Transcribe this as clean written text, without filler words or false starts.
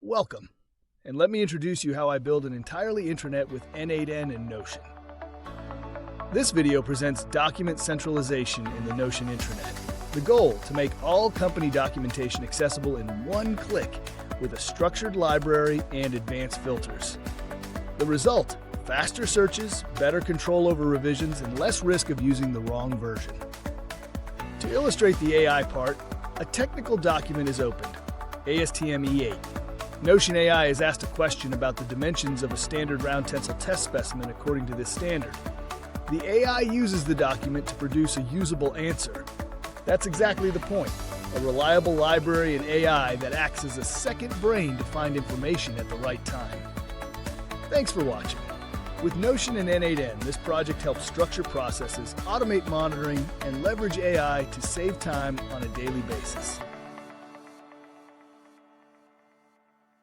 Welcome, and let me introduce you how I build an entirely intranet with N8N and Notion. This video presents document centralization in the Notion intranet. The goal, to make all company documentation accessible in one click with a structured library and advanced filters. The result, faster searches, better control over revisions, and less risk of using the wrong version. To illustrate the AI part, a technical document is opened, ASTM E8. Notion AI is asked a question about the dimensions of a standard round tensile test specimen according to this standard. The AI uses the document to produce a usable answer. That's exactly the point, a reliable library and AI that acts as a second brain to find information at the right time. Thanks for watching. With Notion and N8N, this project helps structure processes, automate monitoring, and leverage AI to save time on a daily basis.